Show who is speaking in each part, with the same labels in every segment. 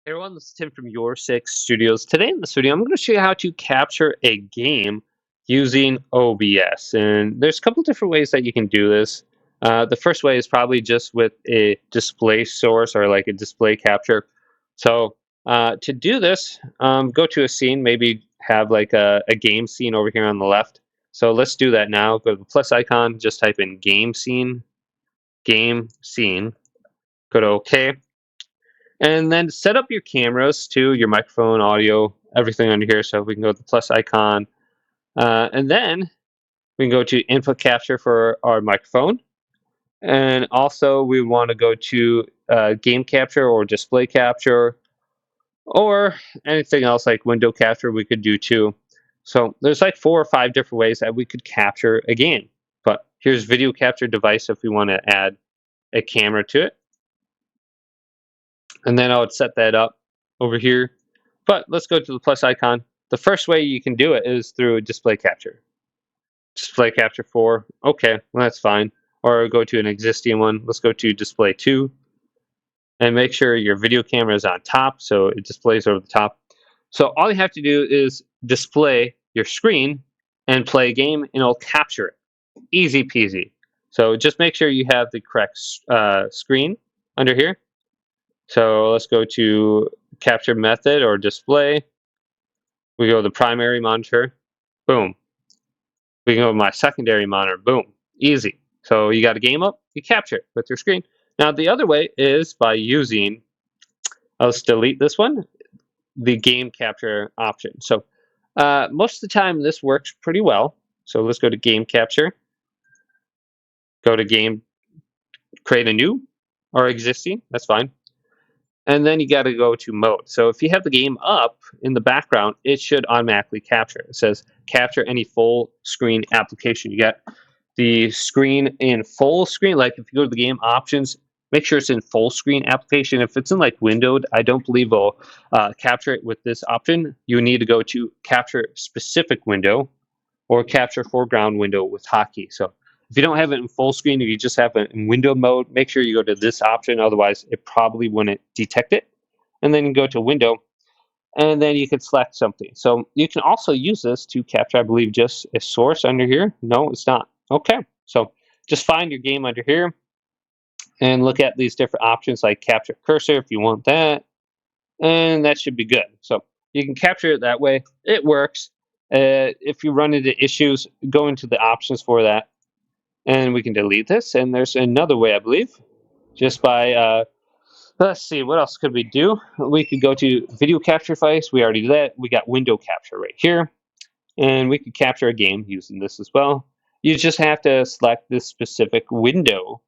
Speaker 1: Hey everyone, this is Tim from Your Six Studios. Today in this video, I'm going to show you how to capture a game using OBS. And there's a couple different ways that you can do this. The first way is probably just with a display source or like a display capture. So to do this, go to a scene, maybe have like a game scene over here on the left. So let's do that now. Go to the plus icon, just type in game scene, go to OK. And then set up your cameras too, your microphone, audio, everything under here. So we can go to the plus icon. And then we can go to input capture for our microphone. And also we want to go to game capture or display capture or anything else like window capture we could do too. So there's like 4 or 5 different ways that we could capture a game. But here's video capture device if we want to add a camera to it. And then I would set that up over here. But let's go to the plus icon. The first way you can do it is through display capture. Display capture 4, okay, well, that's fine. Or go to an existing one. Let's go to display 2. And make sure your video camera is on top so it displays over the top. So all you have to do is display your screen and play a game and it'll capture it. Easy peasy. So just make sure you have the correct screen under here. So let's go to capture method or display. We go to the primary monitor, boom. We can go to my secondary monitor, boom. Easy. So you got a game up, you capture it with your screen. Now the other way is by using, let's delete this one, the game capture option. So most of the time this works pretty well. So let's go to game capture, go to game, create a new or existing, that's fine. And then you got to go to mode. So if you have the game up in the background, it should automatically capture. It says capture any full screen application. You got the screen in full screen. Like if you go to the game options, make sure it's in full screen application. If it's in like windowed, I don't believe it'll capture it with this option. You need to go to capture specific window or capture foreground window with hotkey. So if you don't have it in full screen, or you just have it in window mode, make sure you go to this option. Otherwise, it probably wouldn't detect it. And then you go to window, and then you can select something. So you can also use this to capture, I believe, just a source under here. No, it's not. Okay, so just find your game under here and look at these different options like capture cursor if you want that. And that should be good. So you can capture it that way. It works. If you run into issues, go into the options for that. And we can delete this. And there's another way, I believe, just by, let's see, what else could we do? We could go to video capture device. We already did that. We got window capture right here. And we could capture a game using this as well. You just have to select this specific window.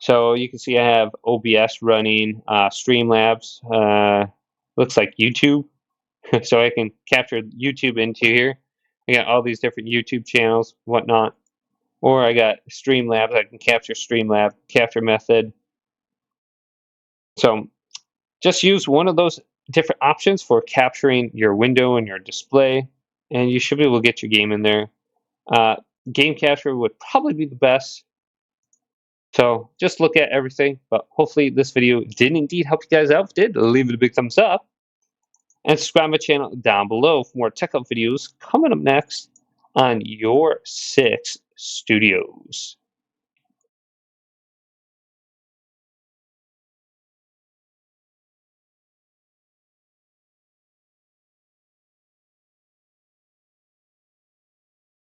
Speaker 1: So you can see I have OBS running, Streamlabs, looks like YouTube. So I can capture YouTube into here. I got all these different YouTube channels, whatnot. Or I got Streamlabs, I can capture Streamlab, capture method. So just use one of those different options for capturing your window and your display, and you should be able to get your game in there. Game capture would probably be the best. So just look at everything, but hopefully this video did indeed help you guys out. If it did, leave it a big thumbs up. And subscribe to my channel down below for more tech up videos coming up next on Your Six Studios.